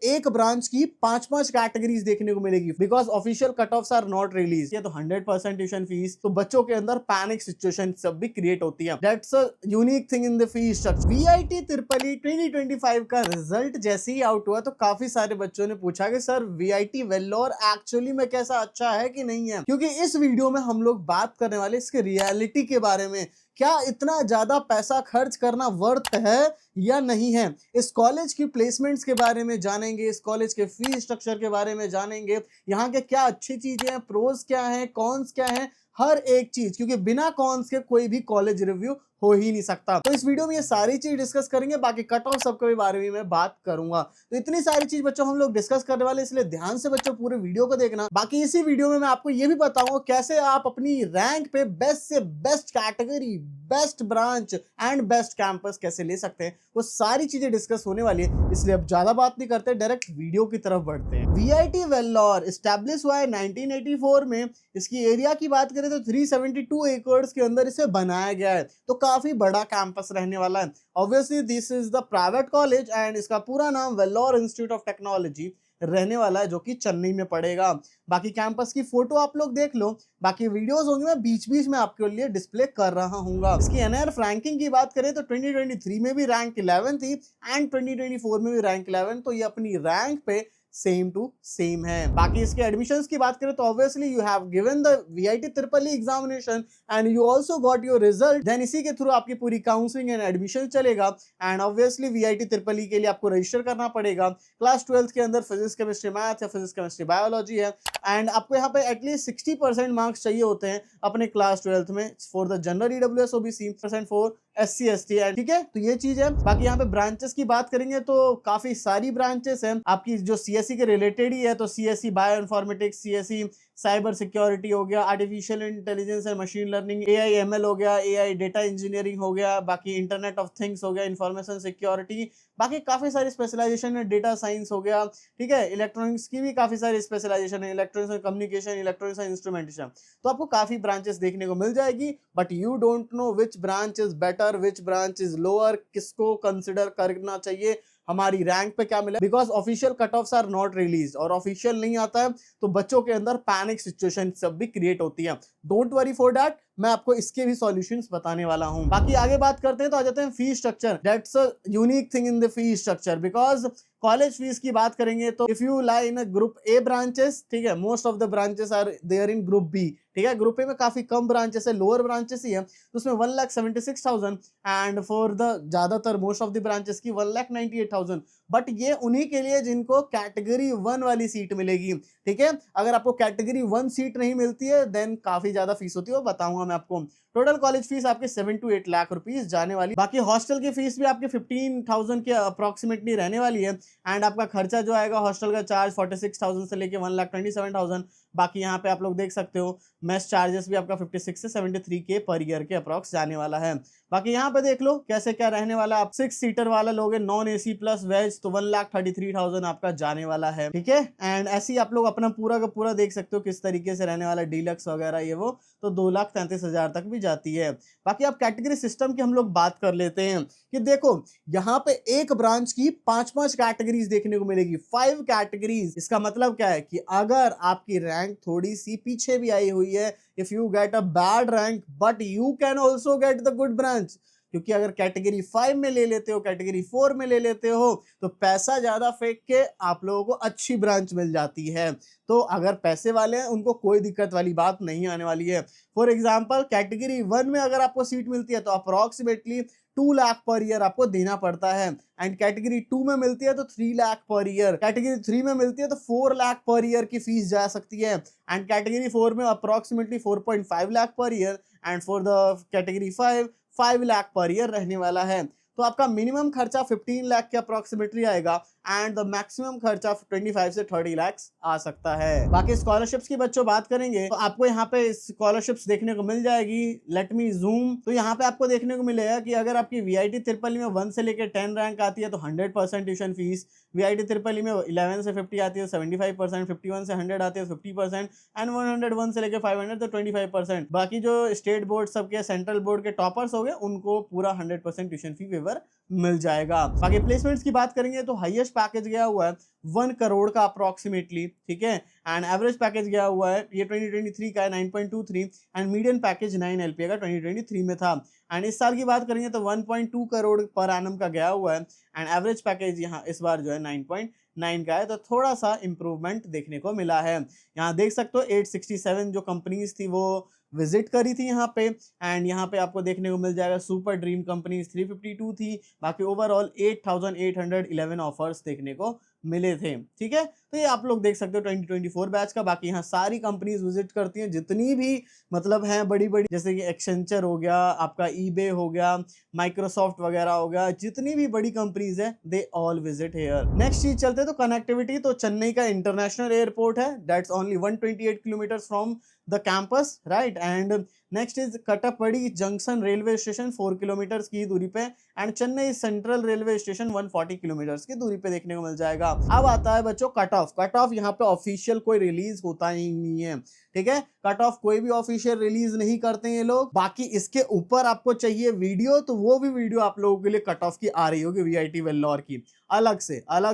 एक ब्रांच की 5-5 कैटेगरीज देखने को मिलेगी because official cut offs are not release. ये तो 100% ट्यूशन फीस, तो बच्चों के अंदर पैनिक सिचुएशन सब भी क्रिएट होती है। That's a unique thing in the fees structure. VIT तिरपली 2025 का रिजल्ट जैसे ही आउट हुआ तो काफी सारे बच्चों ने पूछा कि सर वीआईटी वेल्लोर एक्चुअली में कैसा अच्छा है कि नहीं है, क्योंकि इस वीडियो में हम लोग बात करने वाले इसके रियलिटी के बारे में। क्या इतना ज्यादा पैसा खर्च करना वर्थ है या नहीं है, इस कॉलेज की प्लेसमेंट्स के बारे में जानेंगे, इस कॉलेज के फीस स्ट्रक्चर के बारे में जानेंगे, यहाँ के क्या अच्छी चीजें हैं, प्रोज क्या हैं, कॉन्स क्या हैं, हर एक चीज, क्योंकि बिना कॉन्स के कोई भी कॉलेज रिव्यू हो ही नहीं सकता। तो इस वीडियो में ये सारी चीज डिस्कस करेंगे, बाकी कट ऑफ सबके बारे में मैं बात करूंगा। तो इतनी सारी चीज बच्चों हम लोग डिस्कस करने वाले, इसलिए ध्यान से बच्चों पूरे वीडियो को देखना। बाकी इसी वीडियो में मैं आपको ये भी बताऊंगा कैसे आप अपनी रैंक पे बेस्ट से best category, best branch and best campus कैसे ले सकते हैं, वो सारी चीजें डिस्कस होने वाली है। इसलिए अब ज्यादा बात नहीं करते, डायरेक्ट वीडियो की तरफ बढ़ते हैं। वीआईटी वेल्लोर एस्टैब्लिश हुआ है 1984 में। इसकी एरिया की बात करें तो 372 एकड़ के अंदर इसे बनाया गया है, तो काफी बड़ा कैंपस रहने वाला है। Obviously this is the private college and इसका पूरा नाम वेल्लोर इंस्टीट्यूट ऑफ टेक्नोलॉजी रहने वाला है, जो कि चेन्नई में पड़ेगा। बाकी कैंपस की फोटो आप लोग देख लो, बाकी वीडियोस होंगे मैं बीच बीच में आपके लिए डिस्प्ले कर रहा हूँ। इसकी एनआईआर रैंकिंग की बात करें तो 2023 में भी रैंक 11 थी एंड 2024 में भी रैंक 11, तो ये अपनी रैंक पे सेम टू सेम है। बाकी इसके एडमिशंस की बात करें तो obviously you have given the VIT triple examination and you also got your result, then इसी के थ्रू आपकी पूरी काउंसलिंग एंड एडमिशन चलेगा। एंड ऑब्वियसली वीआईटी ट्रिपल के लिए आपको रजिस्टर करना पड़ेगा। क्लास 12 के अंदर फिजिक्स केमिस्ट्री मैथ या फिजिक्स केमिस्ट्री बायोलॉजी है एंड आपको यहाँ पे एटलीस्ट 60% मार्क्स चाहिए होते हैं अपने क्लास 12 में for the general EWS OBC, for SC ST है, ठीक है। तो ये चीज है। बाकी यहाँ पे ब्रांचेस की बात करेंगे तो काफी सारी ब्रांचेस हैं आपकी जो CSE के रिलेटेड ही है, तो CSE bio informatics, CSE cyber security हो गया, artificial intelligence and machine learning, AI ML हो गया, AI डेटा इंजीनियरिंग हो गया, बाकी इंटरनेट ऑफ थिंग्स हो गया, इंफॉर्मेशन सिक्योरिटी, बाकी काफी सारी स्पेशलाइजेशन है, डेटा साइंस हो गया, ठीक है। इलेक्ट्रॉनिक्स की भी काफी सारी स्पेशलाइजेशन है, electronics and communication, electronics and instrumentation, तो आपको काफी ब्रांचेस देखने को मिल जाएगी। But you don't know which branch is better, which branch is lower, किसको कंसिडर करना चाहिए, हमारी रैंक पे क्या मिला, because official cut offs are not release, और ऑफिशियल नहीं आता है तो बच्चों के अंदर पैनिक सिचुएशन सब भी क्रिएट होती है। डोंट वरी फॉर दैट, मैं आपको इसके भी सॉल्यूशंस बताने वाला हूं। बाकी आगे बात करते हैं तो आ जाते हैं fees structure. That's a unique thing in the fees structure, because college fees की बात करेंगे तो if you lie in a group A branches, ठीक है, most of the branches are there in group B, ठीक है। ग्रुप ए में काफी कम ब्रांचेस है, लोअर ब्रांचेस ही है, तो उसमें 1,76,000 एंड फॉर द ज्यादातर मोस्ट ऑफ द ब्रांचेस की 1,98,000। बट ये उन्हीं के लिए जिनको कैटेगरी 1 वाली सीट मिलेगी, ठीक है। अगर आपको कैटेगरी 1 सीट नहीं मिलती है देन काफी ज्यादा फीस होती है, वो बताऊंगा मैं आपको। टोटल कॉलेज फीस आपके 7 to 8 लाख रुपीस जाने वाली। बाकी हॉस्टल की फीस भी आपके 15,000 के अप्रोक्सीमेटली रहने वाली है एंड आपका खर्चा जो आएगा हॉस्टल का चार्ज 46,000 से लेके 1,27,000। बाकी यहाँ पे आप लोग देख सकते हो मेस चार्जेस भी आपका 56 से 73 के पर ईयर के अप्रॉक्स जाने वाला है। बाकी यहाँ पे देख लो कैसे क्या रहने वाला। आप 6 सीटर वाला लोगे नॉन AC प्लस वेज तो 1,33,000 आपका जाने वाला है, ठीक है। एंड ऐसे ही आप लोग अपना पूरा का पूरा देख सकते हो किस तरीके से रहने वाला, डीलक्स वगैरह ये वो, तो 2,33,000 तक भी जाती है। बाकी आप कैटेगरी सिस्टम की हम लोग बात कर लेते हैं कि देखो यहाँ पे एक ब्रांच की 5-5 कैटेगरीज देखने को मिलेगी, 5 कैटेगरीज। इसका मतलब क्या है कि अगर आपकी रैंक थोड़ी सी पीछे भी आई हुई है, if you get a bad rank but you can also get the good branch, क्योंकि अगर कैटेगरी 5 में ले लेते हो, कैटेगरी 4 में ले लेते हो, तो पैसा ज्यादा फेंक के आप लोगों को अच्छी ब्रांच मिल जाती है। तो अगर पैसे वाले हैं उनको कोई दिक्कत वाली बात नहीं आने वाली है। फॉर एग्जाम्पल कैटेगरी 1 में अगर आपको सीट मिलती है तो अप्रोक्सीमेटली 2 लाख पर ईयर आपको देना पड़ता है एंड कैटेगरी 2 में मिलती है तो 3 लाख पर ईयर, कैटेगरी 3 में मिलती है तो 4 लाख पर ईयर की फीस जा सकती है एंड कैटेगरी 4 में approximately 4.5 lakh per year and for the category 5 lakh per year रहने वाला है। तो आपका मिनिमम खर्चा 15 लाख के अप्रोक्सीमेटली आएगा एंड द मैक्सिमम खर्चा 25 से 30 लाख आ सकता है। बाकी स्कॉलरशिप्स की बच्चों बात करेंगे तो आपको यहाँ पे स्कॉलरशिप्स देखने को मिल जाएगी। लेट मी जूम, तो यहाँ पे आपको देखने को मिलेगा कि अगर आपकी वीआईटी ट्रिपल में 1 से लेकर 10 रैंक आती है तो 100% ट्यूशन फीस, वीआईटी ट्रिपल में 11 से 50 आती है 75%, 51 से 100 आती है 50% एंड 101 से लेकर 500 तो 25%। बाकी जो स्टेट बोर्ड सबके, सेंट्रल बोर्ड के टॉपर्स हो गए उनको पूरा 100% ट्यूशन फी वेवर सब्सक्राइबर मिल जाएगा। बाकी प्लेसमेंट्स की बात करेंगे तो हाईएस्ट पैकेज गया हुआ है 1 करोड़ का अप्रोक्सीमेटली, ठीक है, एंड एवरेज पैकेज गया हुआ है ये 2023 का है 9.23 एंड मीडियन पैकेज 9 LPA का 2023 में था। एंड इस साल की बात करेंगे तो 1.2 करोड़ पर एनम का गया हुआ है एंड एवरेज पैकेज यहाँ इस बार जो है 9.9 का है, तो थोड़ा सा इंप्रूवमेंट देखने को मिला है। यहाँ देख सकते हो 867 जो कंपनीज थी वो विजिट करी थी यहाँ पे, एंड यहाँ पे आपको देखने को मिल जाएगा सुपर ड्रीम कंपनीज 352 थी। बाकी ओवरऑल 8811 ऑफर्स देखने को मिले थे, ठीक है। तो ये आप लोग देख सकते हो 2024 बैच का। बाकी यहाँ सारी कंपनीज विजिट करती हैं जितनी भी मतलब हैं बड़ी बड़ी, जैसे कि एक्सेंचर हो गया, आपका ईबे हो गया, माइक्रोसॉफ्ट वगैरह हो गया, जितनी भी बड़ी कंपनीज है they all visit here. Next चीज चलते हैं तो कनेक्टिविटी। तो चेन्नई का इंटरनेशनल एयरपोर्ट है, that's only 128 kilometre from the campus, right. And next is Katpadi junction railway station 4 kilometre की दूरी पे, and Chennai central railway station 140 kilometre की दूरी पे देखने को मिल जाएगा। अब आता है बच्चों कट ऑफ। कट ऑफ यहाँ पे ऑफिशियल कोई रिलीज होता ही नहीं है, ठीक है। कट ऑफ कोई भी ऑफिशियल रिलीज नहीं करते हैं ये लोग। बाकी इसके ऊपर आपको चाहिए वीडियो, तो वो भी वीडियो आप लोगों के लिए कट ऑफ की आ रही होगी वीआईटी वेल्लोर की, अलग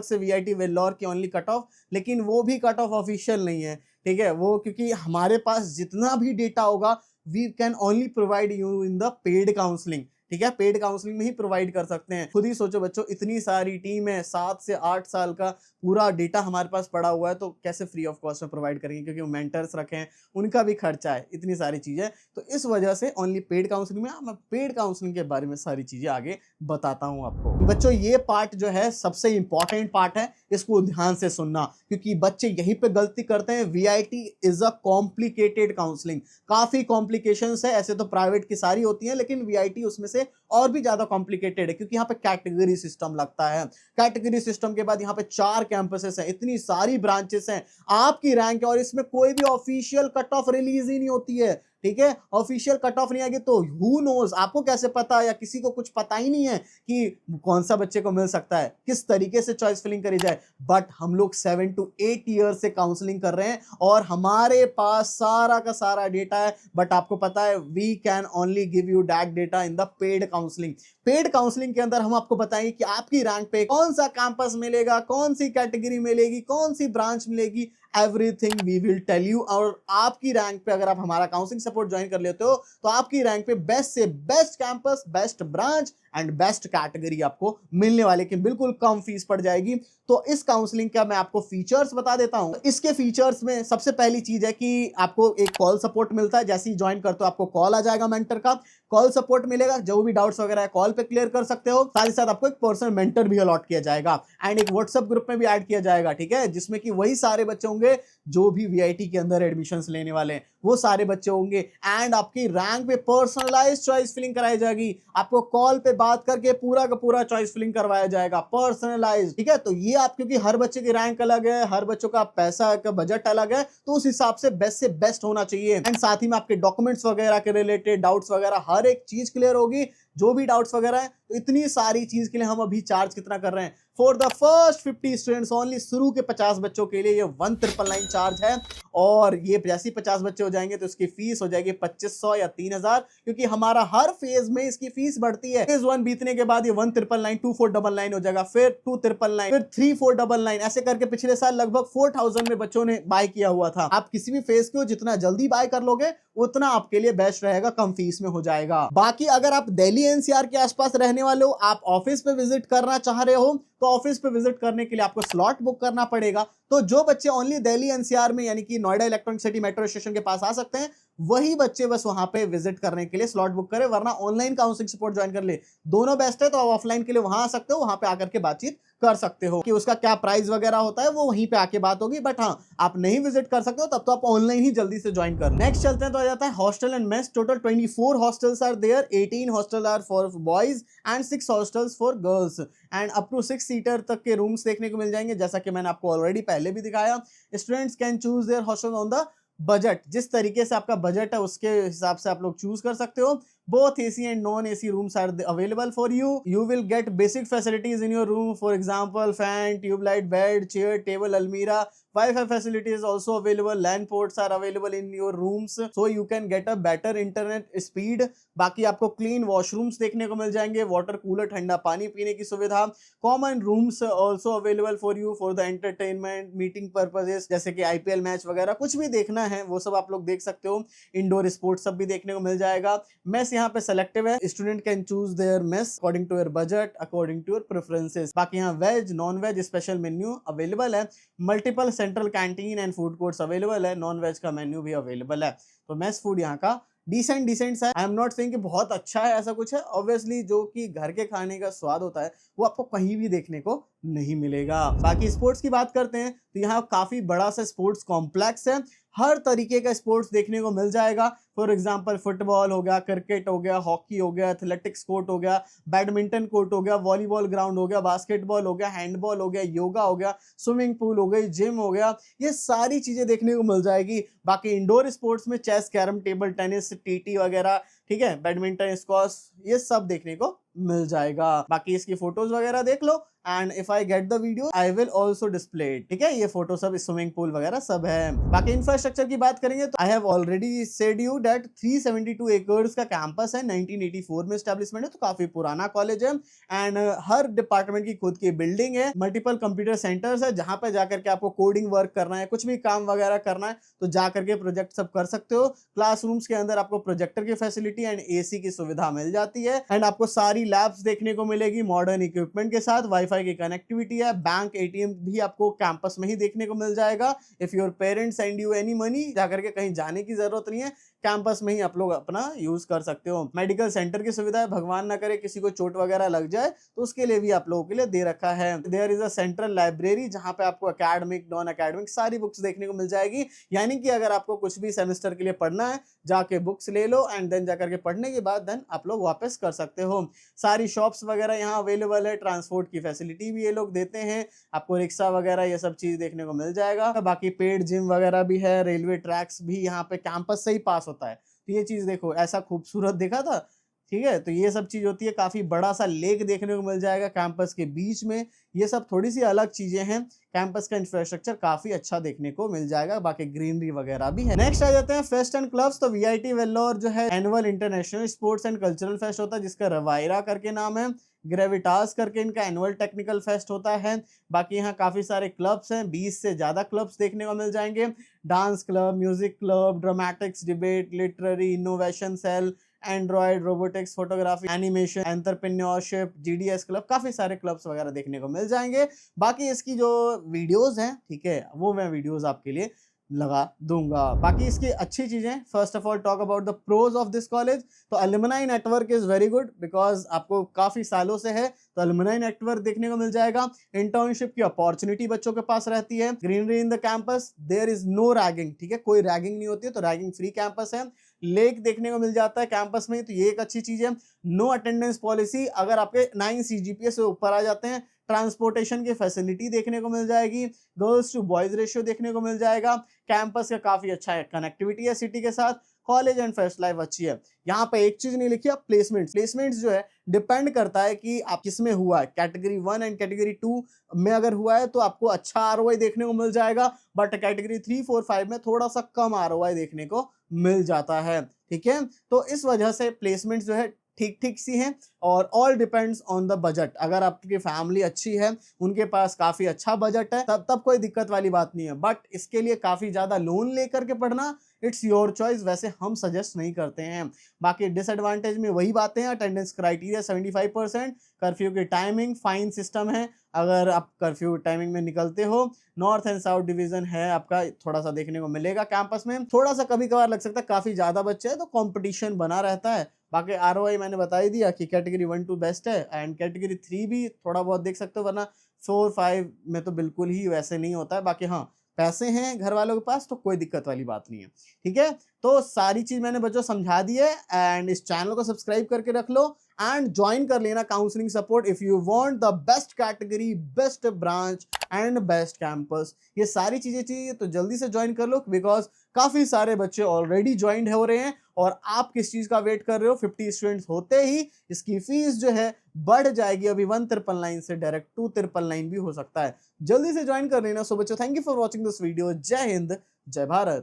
से वीआईटी वेल्लोर की ओनली कट ऑफ, लेकिन वो भी कट ऑफ ऑफिशियल नहीं है, ठीक है। वो क्योंकि हमारे पास जितना भी डेटा होगा we can only provide you in the paid counselling, ठीक है। पेड काउंसलिंग में ही प्रोवाइड कर सकते हैं। खुद ही सोचो बच्चों, इतनी सारी टीम है, 7 से 8 साल का पूरा डेटा हमारे पास पड़ा हुआ है, तो कैसे फ्री ऑफ कॉस्ट में प्रोवाइड करेंगे, क्योंकि वो मेंटर्स रखे हैं, उनका भी खर्चा है, इतनी सारी चीजें। तो इस वजह से ओनली पेड काउंसलिंग में, मैं पेड काउंसलिंग के बारे में सारी चीजें आगे बताता हूं आपको। बच्चों ये पार्ट जो है सबसे इंपॉर्टेंट पार्ट है, इसको ध्यान से सुनना, क्योंकि बच्चे यहीं पे गलती करते हैं। VIT is a complicated counselling, काफी कॉम्प्लिकेशंस है। ऐसे तो प्राइवेट की सारी होती हैं, लेकिन वीआईटी उसमें से और भी ज्यादा कॉम्प्लिकेटेड है, क्योंकि यहाँ पे कैटेगरी सिस्टम लगता है। कैटेगरी सिस्टम के बाद यहाँ पे 4 कैंपसेस हैं, इतनी सारी ब्रांचेस हैं, आपकी रैंक है, और इसमें कोई भी ऑफिशियल कट ऑफ रिलीज ही नहीं होती है, ठीक है। ऑफिशियल कट ऑफ नहीं आएगी तो हु नोज, आपको कैसे पता, या किसी को कुछ पता ही नहीं है कि कौन सा बच्चे को मिल सकता है, किस तरीके से चॉइस फिलिंग करी जाए। बट हम लोग 7 to 8 ईयर से काउंसलिंग कर रहे हैं और हमारे पास सारा का सारा डेटा है। बट आपको पता है we can only give you that data in the paid counselling. Paid counselling के अंदर हम आपको बताएंगे कि आपकी रैंक पे कौन सा कैंपस मिलेगा, कौन सी कैटेगरी मिलेगी, कौन सी ब्रांच मिलेगी, everything we will tell you. और आपकी रैंक पे अगर आप हमारा काउंसलिंग सपोर्ट ज्वाइन कर लेते हो तो आपकी रैंक पे बेस्ट से best campus, best branch and best category आपको मिलने वाले, कि बिल्कुल कम फीस पड़ जाएगी। तो इस काउंसलिंग का मैं आपको फीचर्स बता देता हूं। इसके फीचर्स में सबसे पहली चीज है कि आपको एक कॉल सपोर्ट मिलता है। जैसे ही ज्वाइन करते हो आपको कॉल आ जाएगा, मेंटर का कॉल सपोर्ट मिलेगा, जो भी डाउट्स वगैरह है कॉल पे क्लियर कर सकते हो। साथ ही साथ आपको एक पर्सनल मेंटर भी अलॉट किया जाएगा एंड एक व्हाट्सएप ग्रुप में भी ऐड किया जाएगा, ठीक है, जिसमें कि वही सारे बच्चे होंगे जो भी वीआईटी के अंदर एडमिशंस लेने वाले हैं, वो सारे बच्चे होंगे। एंड आपकी रैंक पे पर्सनलाइज्ड चॉइस फिलिंग कराई जाएगी, आपको कॉल पे बात करके पूरा का पूरा चॉइस फिलिंग करवाया जाएगा, पर्सनलाइज्ड, ठीक है। तो ये आप, क्योंकि हर बच्चे की रैंक अलग है, हर बच्चों का पैसा का बजट अलग है, तो उस हिसाब से बेस्ट होना चाहिए। एंड साथ ही में आपके डॉक्यूमेंट्स वगैरह के रिलेटेड डाउट्स वगैरह हर एक चीज क्लियर होगी, जो भी डाउट्स वगैरह है। तो इतनी सारी चीज के लिए हम अभी चार्ज कितना कर रहे हैं, for the first 50 students only, शुरू के 50 बच्चों के लिए ये 1999 चार्ज है। और ये जैसे 50 बच्चे हो जाएंगे तो इसकी फीस हो जाएगी 2500 या 3000, क्योंकि हमारा हर फेज में इसकी फीस बढ़ती है। फेज 1 बीतने के बाद ये 1999 2499 हो जाएगा, फिर 2999, फिर 3499, ऐसे करके पिछले साल लगभग 4000 में बच्चों ने बाय किया हुआ था। आप किसी भी फेज को जितना जल्दी बाय कर लोगे उतना आपके लिए बेस्ट रहेगा, कम फीस में हो जाएगा। बाकी अगर आप दिल्ली एनसीआर के आसपास रहने वाले हो, आप ऑफिस पे विजिट करना चाह रहे हो, तो ऑफिस पे विजिट करने के लिए आपको स्लॉट बुक करना पड़ेगा। तो जो बच्चे ओनली दिल्ली एनसीआर में यानी कि Noida electronic city metro station के पास आ सकते हैं, वही बच्चे बस वहां पे विजिट करने के लिए स्लॉट बुक करें, वरना ऑनलाइन काउंसलिंग सपोर्ट ज्वाइन कर ले। दोनों बेस्ट है, तो आप ऑफलाइन के लिए वहां आ सकते हो, वहां पे आकर के बातचीत कर सकते हो कि उसका क्या प्राइस वगैरह होता है, वो वहीं पे आके बात होगी। बट हाँ, आप नहीं विजिट कर सकते हो तब तो आप ऑनलाइन ही जल्दी से ज्वाइन कर। नेक्स्ट चलते हैं तो आ जाता है hostel and mess. Total 24 hostels are there, 18 hostel are for boys and 6 hostels for girls, and up to 6 seater तक के रूम्स देखने को मिल जाएंगे, जैसा कि मैंने आपको ऑलरेडी पहले भी दिखाया। Students can choose there hostel on the budget, जिस तरीके से आपका बजट है उसके हिसाब से आप लोग चूज कर सकते हो। both AC and non-AC rooms are available for you. You will get basic facilities in your room, for example fan, tube light, bed, chair, table, almirah. Wi-Fi facility is also available. LAN ports are available in your rooms, so you can get a better internet speed. बाकी आपको clean washrooms देखने को मिल जाएंगे, water cooler, ठंडा पानी पीने की सुविधा, common rooms also available for you for the entertainment, meeting purposes, जैसे कि आईपीएल मैच वगैरह कुछ भी देखना है वो सब आप लोग देख सकते हो। इंडोर स्पोर्ट्स सब भी देखने को मिल जाएगा। मेस यहाँ पे सेलेक्टिव है, student can choose their mess according to your budget, according to your preferences. बाकी यहाँ veg non veg special menu available है, multiple central canteen and food courts available है, नॉन वेज का मेन्यू भी available है। तो mess food यहाँ का डिसेंट है। आई एम नॉट सेइंग कि बहुत अच्छा है, ऐसा कुछ है। ऑब्वियसली जो कि घर के खाने का स्वाद होता है वो आपको कहीं भी देखने को नहीं मिलेगा। बाकी स्पोर्ट्स की बात करते हैं तो यहाँ काफी बड़ा सा स्पोर्ट्स कॉम्प्लेक्स है, हर तरीके का स्पोर्ट्स देखने को मिल जाएगा। फॉर एग्जांपल फुटबॉल हो गया, क्रिकेट हो गया, हॉकी हो गया, एथलेटिक्स कोर्ट हो गया, बैडमिंटन कोर्ट हो गया, वॉलीबॉल ग्राउंड हो गया, बास्केटबॉल हो गया, हैंडबॉल हो गया, योगा हो गया, स्विमिंग पूल हो गई, जिम हो गया, ये सारी चीजें देखने को मिल जाएगी। बाकी इंडोर स्पोर्ट्स में chess, carrom, table tennis, TT वगैरह, ठीक है, बैडमिंटन, स्क्वॉश, ये सब देखने को मिल जाएगा। बाकी इसकी फोटोज वगैरह देख लो, and if I get the video I will also display it, ठीक है। ये फोटो सब, स्विमिंग पूल वगैरह सब है। बाकी इंफ्रास्ट्रक्चर की बात करेंगे तो I have already said you that 372 acres का कैंपस है, 1984 में एस्टैब्लिशमेंट है, तो काफी पुराना कॉलेज है। एंड हर डिपार्टमेंट की खुद की बिल्डिंग है, मल्टीपल कंप्यूटर सेंटर्स है, जहां पे जाकर के आपको कोडिंग वर्क करना है, कुछ भी काम वगैरह करना है तो जाकर के प्रोजेक्ट सब कर सकते हो। क्लासरूम्स के अंदर आपको प्रोजेक्टर की फैसिलिटी एंड एसी की सुविधा मिल जाती है, एंड आपको सारी लैब्स देखने को मिलेगी मॉडर्न इक्विपमेंट के साथ, वाईफाई की कनेक्टिविटी है, बैंक एटीएम भी आपको कैंपस में ही देखने को मिल जाएगा। If your parents send you any money, जाकर के कहीं जाने की जरूरत नहीं है, कैंपस में ही आप लोग अपना यूज कर सकते हो। मेडिकल सेंटर की सुविधा है, भगवान ना करे किसी को चोट वगैरह लग जाए तो उसके लिए भी आप लोगों के लिए दे रखा है। There is a central library जहां पे आपको एकेडमिक, नॉन एकेडमिक सारी बुक्स देखने को मिल जाएगी। यानी कि अगर आपको कुछ भी सेमेस्टर के लिए पढ़ना है, जाके बुक्स ले लो एंड देन जाकर के पढ़ने के बाद देन आप लोग वापस कर सकते हो। सारी शॉप्स वगैरह यहाँ अवेलेबल है, ट्रांसपोर्ट की फैसिलिटी भी ये लोग देते हैं, आपको रिक्शा वगैरह ये सब चीज देखने को मिल जाएगा। बाकी पेड जिम वगैरह भी है, रेलवे ट्रैक्स भी यहाँ पे कैंपस से ही पास होता है। तो ये चीज देखो, ऐसा खूबसूरत देखा था, ठीक है। तो ये सब चीज होती है, काफी बड़ा सा लेक देखने को मिल जाएगा कैंपस के बीच में। ये सब थोड़ी सी अलग चीजें हैं, कैंपस का इंफ्रास्ट्रक्चर काफी अच्छा देखने को मिल जाएगा, बाकी ग्रीनरी वगैरह भी है। नेक्स्ट आ जाते हैं फेस्ट एंड क्लब्स। तो वीआईटी वेल्लोर जो है annual international sports and cultural fest होता है, जिसका रवायरा करके नाम है, ग्रेविटास करके इनका एनुअल टेक्निकल फेस्ट होता है। बाकी यहाँ काफी सारे क्लब्स हैं, 20 से ज्यादा क्लब्स देखने को मिल जाएंगे, dance club, music club, dramatics, debate, literary, innovation cell, android, robotics, photography, animation, entrepreneurship, GDS club, काफी सारे क्लब्स वगैरह देखने को मिल जाएंगे। बाकी इसकी जो वीडियोस हैं, ठीक है, वो मैं वीडियोस आपके लिए लगा दूंगा। बाकी इसकी अच्छी चीजें, first of all talk about the pros of this college. तो alumni network is very good, because आपको काफी सालों से है तो अलुमनाई नेटवर्क देखने को मिल जाएगा। इंटर्नशिप की अपॉर्चुनिटी बच्चों के पास रहती है। Greenery in the campus, there is no ragging, ठीक है, कोई रैगिंग नहीं होती है, तो रैगिंग फ्री कैंपस है। लेक देखने को मिल जाता है कैंपस में, तो ये एक अच्छी चीज है। नो अटेंडेंस पॉलिसी, अगर आपके 9 CGPA से ऊपर आ जाते हैं, ट्रांसपोर्टेशन की फैसिलिटी देखने को मिल जाएगी, गर्ल्स टू बॉयज रेशियो देखने को मिल जाएगा। कैंपस का काफी अच्छा है, कनेक्टिविटी है सिटी के साथ, कॉलेज एंड फेस्ट लाइफ अच्छी है। यहाँ पे एक चीज नहीं लिखी है, प्लेसमेंट्स जो है डिपेंड करता है कि आप किस में हुआ है। कैटेगरी 1 एंड कैटेगरी 2 में अगर हुआ है तो आपको अच्छा आरओआई देखने को मिल जाएगा, बट कैटेगरी 3, 4, 5 में थोड़ा सा कम आरओआई देखने को मिल जाता है, ठीक है। तो इस वजह से प्लेसमेंट जो है ठीक ठीक सी हैं, और all depends on the budget. अगर आपकी फैमिली अच्छी है, उनके पास काफी अच्छा बजट है, तब कोई दिक्कत वाली बात नहीं है। बट इसके लिए काफी ज्यादा लोन लेकर के पढ़ना, इट्स योर चॉइस, वैसे हम सजेस्ट नहीं करते हैं। बाकी डिसएडवांटेज में वही बातें हैं, अटेंडेंस क्राइटेरिया 75%, कर्फ्यू की टाइमिंग, फाइन सिस्टम है अगर आप कर्फ्यू टाइमिंग में निकलते हो। नॉर्थ एंड साउथ डिवीजन है आपका, थोड़ा सा देखने को मिलेगा कैंपस में, थोड़ा सा कभी कभार लग सकता है, काफी ज्यादा बच्चे हैं तो कंपटीशन बना रहता है। बाकी आरओआई मैंने बता ही दिया कि कैटेगरी 1 2 बेस्ट है, एंड कैटेगरी 3 भी थोड़ा बहुत देख सकते हो, वरना 4 5 में तो बिल्कुल ही वैसे नहीं होता है। बाकी हाँ, पैसे हैं घर वालों के पास तो कोई दिक्कत वाली बात नहीं है, ठीक है। तो सारी चीज मैंने बच्चों समझा दी है, एंड इस चैनल को सब्सक्राइब करके रख लो एंड ज्वाइन कर लेना counselling support if you want the best category, best branch and best campus. ये सारी चीजें चाहिए तो जल्दी से ज्वाइन कर लो, बिकॉज काफी सारे बच्चे ऑलरेडी ज्वाइंट हो रहे हैं और आप किस चीज का वेट कर रहे हो? 50 स्टूडेंट्स होते ही इसकी फीस जो है बढ़ जाएगी, अभी 1,999 से डायरेक्ट 2,999 भी हो सकता है। जल्दी से ज्वाइन कर लेना। सो बच्चों, thank you for watching this video. जय हिंद, जय भारत।